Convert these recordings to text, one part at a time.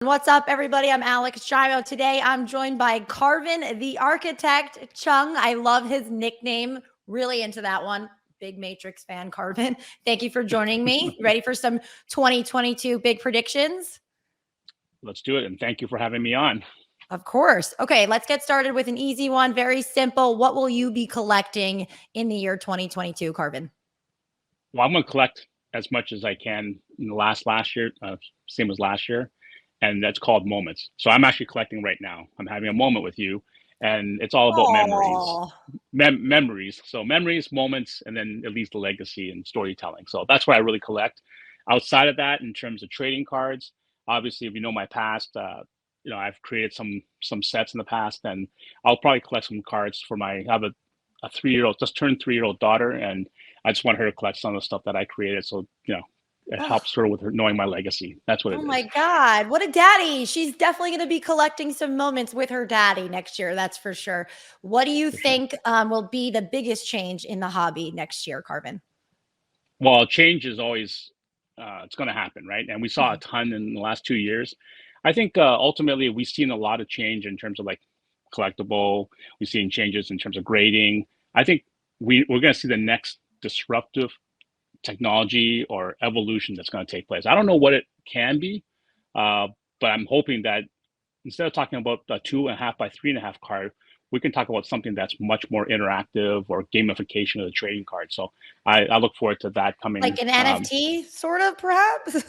What's up, everybody? I'm Alex Giaimo. Today, I'm joined by Karvin, the architect, Chung. I love his nickname. Really into that one. Big Matrix fan, Karvin. Thank you for joining me. Ready for some 2022 big predictions? Let's do it. And thank you for having me on. Of course. Okay, let's get started with an easy one. Very simple. What will you be collecting in the year 2022, Karvin? Well, I'm going to collect as much as I can in the last year, same as last year. And that's called moments. So I'm actually collecting right now. I'm having a moment with you, and it's all about memories. So memories, moments, and then it leads to legacy and storytelling. So that's what I really collect. Outside of that, in terms of trading cards, obviously, if you know my past, I've created some sets in the past, and I'll probably collect some cards for I have a 3-year-old, just turned 3-year-old daughter, and I just want her to collect some of the stuff that I created. So it helps her with her knowing my legacy. That's what it is. Oh my God, what a daddy. She's definitely going to be collecting some moments with her daddy next year. That's for sure. What do you think will be the biggest change in the hobby next year, Karvin? Well, change is always, it's going to happen, right? And we saw a ton in the last 2 years. I think ultimately we've seen a lot of change in terms of like collectible. We've seen changes in terms of grading. I think we're going to see the next disruptive technology or evolution that's going to take place. I don't know what it can be, but I'm hoping that instead of talking about the 2.5 by 3.5 card, we can talk about something that's much more interactive or gamification of the trading card. So I look forward to that coming. Like an NFT, sort of, perhaps?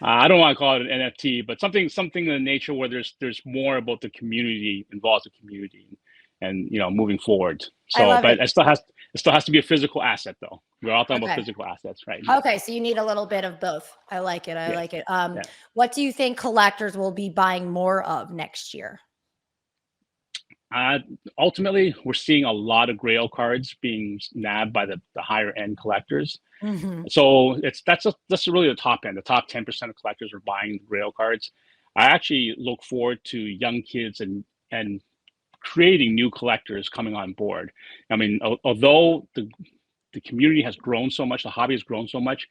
I don't want to call it an NFT, but something in the nature where there's more about the community, involves the community, and moving forward. So, but it still has to be a physical asset, though. We're all talking about physical assets, right? Okay, so you need a little bit of both. I like it. I like it. What do you think collectors will be buying more of next year? Ultimately, we're seeing a lot of Grail cards being nabbed by the higher end collectors. So that's really the top end. The top 10% of collectors are buying Grail cards. I actually look forward to young kids and creating new collectors coming on board. I mean, although the community has grown so much, the hobby has grown so much,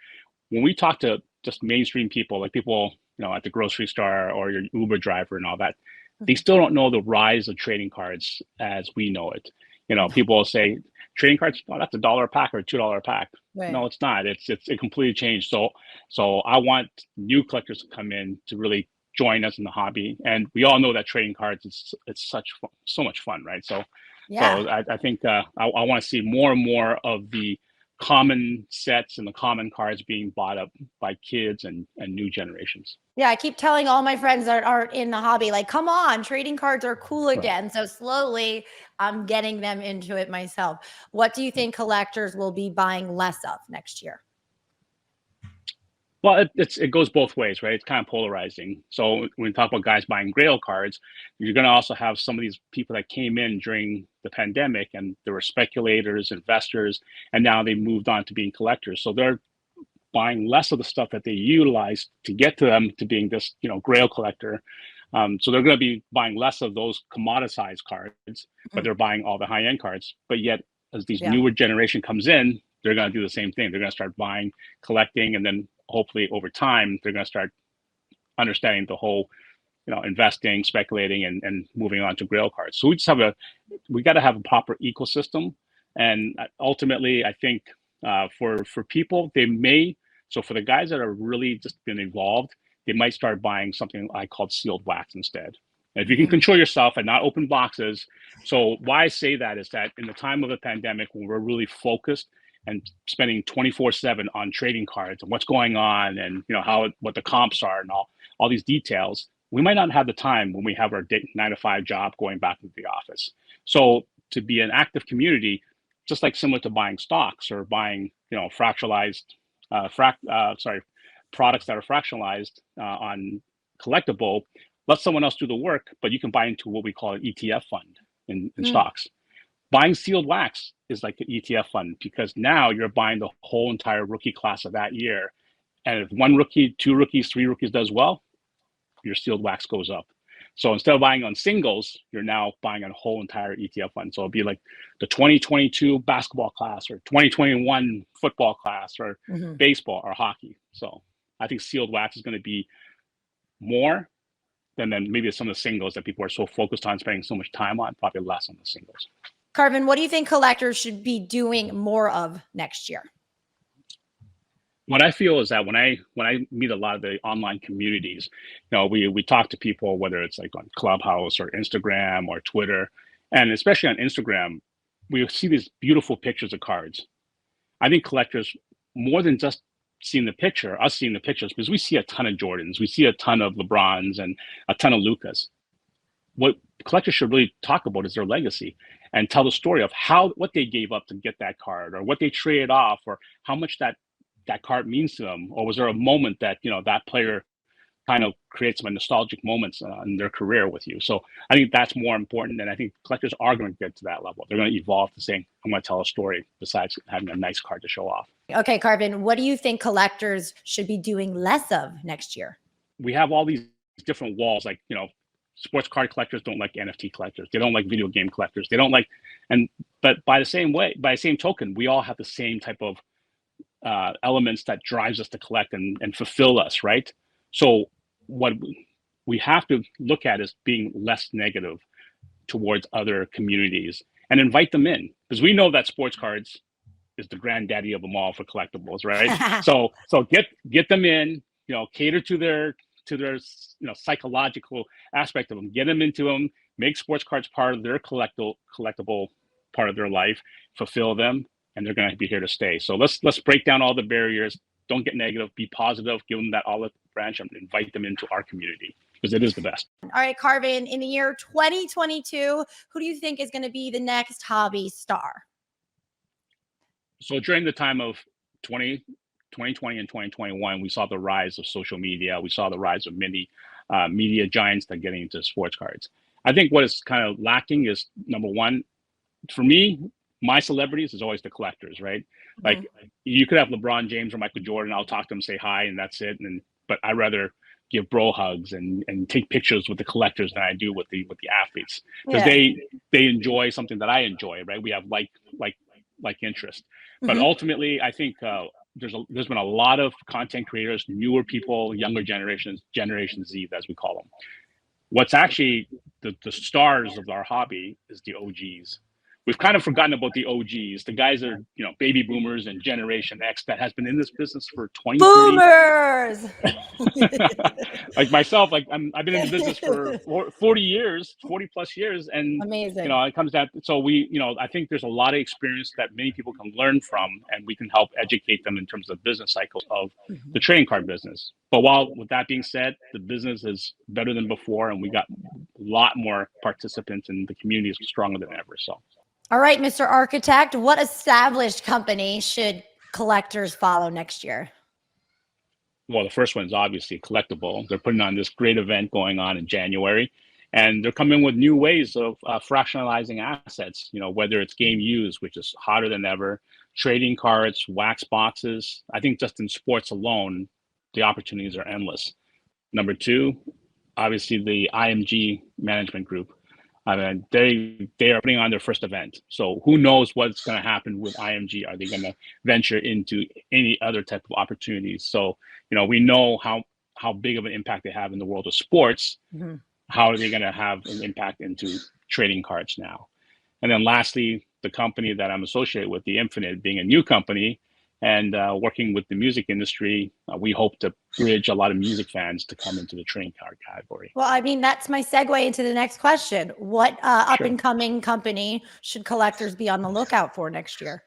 when we talk to just mainstream people, like people, at the grocery store or your Uber driver and all that, they still don't know the rise of trading cards as we know it. People will say trading cards, oh, that's $1 a pack or $2 a pack. Right. No, it's not. It's completely changed. So I want new collectors to come in to really join us in the hobby. And we all know that trading cards it's so much fun, right? So I think I want to see more and more of the common sets and the common cards being bought up by kids and new generations. Yeah, I keep telling all my friends that aren't in the hobby, like, come on, trading cards are cool again. Right. So slowly I'm getting them into it myself. What do you think collectors will be buying less of next year? Well, it goes both ways, right? It's kind of polarizing. So when we talk about guys buying Grail cards, you're going to also have some of these people that came in during the pandemic and there were speculators, investors, and now they moved on to being collectors. So they're buying less of the stuff that they utilized to get to them to being this, Grail collector. So they're going to be buying less of those commoditized cards, but they're buying all the high-end cards. But yet, as these newer generation comes in, they're going to do the same thing. They're going to start buying, collecting, and then hopefully over time, they're going to start understanding the whole, investing, speculating, and moving on to Grail cards. So we got to have a proper ecosystem. And ultimately, I think for people, so for the guys that are really just been involved, they might start buying something I call sealed wax instead. And if you can control yourself and not open boxes. So why I say that is that in the time of the pandemic, when we're really focused and spending 24/7 on trading cards and what's going on and what the comps are and all these details, we might not have the time when we have our 9-to-5 job going back into the office. So to be an active community, just like similar to buying stocks or buying fractionalized products that are fractionalized on Collectable, let someone else do the work, but you can buy into what we call an ETF fund in stocks. Buying sealed wax is like the ETF fund because now you're buying the whole entire rookie class of that year. And if 1 rookie, 2 rookies, 3 rookies does well, your sealed wax goes up. So instead of buying on singles, you're now buying a whole entire ETF fund. So it'll be like the 2022 basketball class or 2021 football class or baseball or hockey. So I think sealed wax is going to be more then maybe some of the singles that people are so focused on spending so much time on, probably less on the singles. Karvin, what do you think collectors should be doing more of next year? What I feel is that when I meet a lot of the online communities, we talk to people, whether it's like on Clubhouse or Instagram or Twitter, and especially on Instagram, we see these beautiful pictures of cards. I think collectors, more than just seeing the picture, us seeing the pictures, because we see a ton of Jordans, we see a ton of LeBrons and a ton of Lucas. What collectors should really talk about is their legacy and tell the story of what they gave up to get that card, or what they traded off, or how much that card means to them, or was there a moment that that player kind of creates some nostalgic moments in their career with you. So I think that's more important, and I think collectors are going to get to that level. They're going to evolve to saying, I'm going to tell a story besides having a nice card to show off. Okay, Karvin, what do you think collectors should be doing less of next year? We have all these different walls, like, sports card collectors don't like NFT collectors. They don't like video game collectors. They don't like, but by the same token, we all have the same type of elements that drives us to collect and fulfill us, right? So what we have to look at is being less negative towards other communities and invite them in, because we know that sports cards is the granddaddy of them all for collectibles, right? so get them in, cater to their psychological aspect of them, get them into them, make sports cards part of their collectible part of their life, fulfill them, and they're going to be here to stay. So let's break down all the barriers. Don't get negative, be positive, give them that olive branch and invite them into our community, because it is the best. All right, Karvin, in the year 2022, who do you think is going to be the next hobby star? So during the time of 2020 and 2021, we saw the rise of social media. We saw the rise of many media giants that are getting into sports cards. I think what is kind of lacking is, number one, for me, my celebrities is always the collectors, right? Like you could have LeBron James or Michael Jordan. I'll talk to them, say hi, and that's it. But I rather give bro hugs and take pictures with the collectors than I do with the athletes, because they enjoy something that I enjoy, right? We have like interest. But ultimately, I think there's been a lot of content creators, newer people, younger generations, Generation Z, as we call them. What's actually the stars of our hobby is the OGs. We've kind of forgotten about the OGs. The guys are, baby boomers and Generation X that has been in this business for 20, boomers. 30. Like myself, like I've been in the business for 40 years, 40 plus years. And, amazing. It comes down. So I think there's a lot of experience that many people can learn from, and we can help educate them in terms of business cycles of the trading card business. But with that being said, the business is better than before, and we got a lot more participants, and the community is stronger than ever. So. All right, Mr. Architect, what established company should collectors follow next year? Well, the first one is obviously Collectable. They're putting on this great event going on in January, and they're coming with new ways of fractionalizing assets, whether it's game used, which is hotter than ever, trading cards, wax boxes. I think just in sports alone, the opportunities are endless. Number two, obviously the IMG management group. I mean, they are putting on their first event. So who knows what's going to happen with IMG? Are they going to venture into any other type of opportunities? So, we know how big of an impact they have in the world of sports. How are they going to have an impact into trading cards now? And then lastly, the company that I'm associated with, The Infinite, being a new company and working with the music industry, we hope to bridge a lot of music fans to come into the trading card category. Well, I mean, that's my segue into the next question. What up-and-coming company should collectors be on the lookout for next year?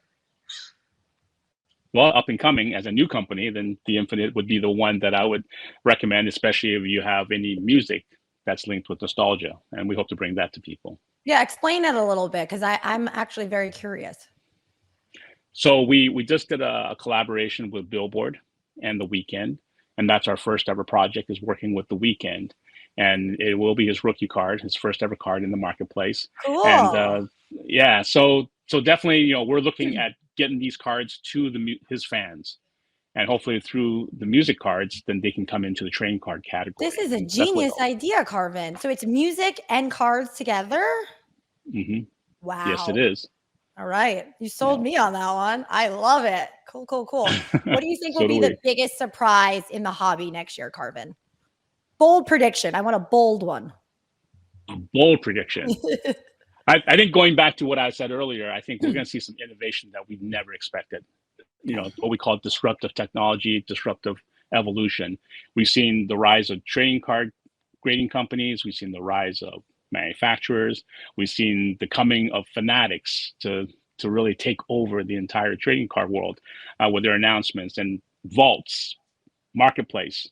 Well, up and coming as a new company, then The Infinite would be the one that I would recommend, especially if you have any music that's linked with nostalgia. And we hope to bring that to people. Yeah, explain it a little bit, because I'm actually very curious. So we just did a collaboration with Billboard and The Weeknd, and that's our first ever project, is working with The Weeknd, and it will be his rookie card, his first ever card in the marketplace. Cool. And so definitely, we're looking at getting these cards to his fans, and hopefully through the music cards, then they can come into the trading card category. This is a genius idea, Karvin. So it's music and cards together? Wow. Yes, it is. All right. You sold me on that one. I love it. Cool. What do you think will be the biggest surprise in the hobby next year, Karvin? Bold prediction. I want a bold one. A bold prediction. I think going back to what I said earlier, I think we're going to see some innovation that we never expected. You know, what we call disruptive technology, disruptive evolution. We've seen the rise of trading card grading companies. We've seen the rise of manufacturers. We've seen the coming of fanatics to really take over the entire trading card world with their announcements and vaults, marketplace.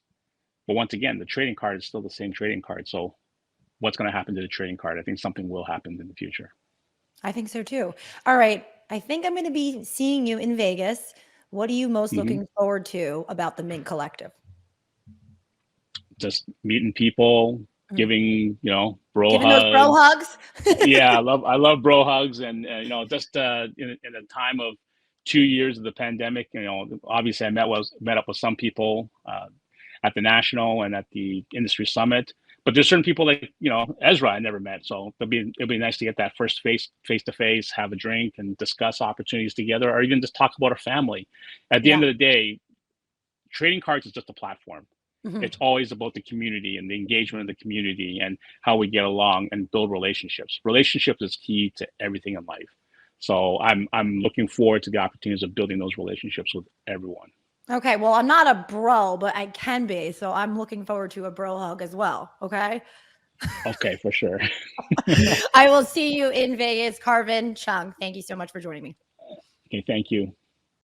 But once again, the trading card is still the same trading card. So what's going to happen to the trading card? I think something will happen in the future. I think so too. All right. I think I'm going to be seeing you in Vegas. What are you most looking forward to about the Mint Collective? Just meeting people, giving, you know, bro Giving hugs. those bro hugs. Yeah, I love bro hugs, and you know, just in a time of 2 years of the pandemic, you know, obviously I met up with some people at the national and at the industry summit. But there's certain people like, you know, Ezra I never met. So it'll be nice to get that first face to face, have a drink and discuss opportunities together, or even just talk about our family. At the end of the day, trading cards is just a platform. It's always about the community and the engagement of the community and how we get along and build relationships. Relationships is key to everything in life. So I'm looking forward to the opportunities of building those relationships with everyone. Okay, well, I'm not a bro, but I can be. So I'm looking forward to a bro hug as well. Okay. Okay, for sure. I will see you in Vegas. Karvin Chung, thank you so much for joining me. Okay, thank you.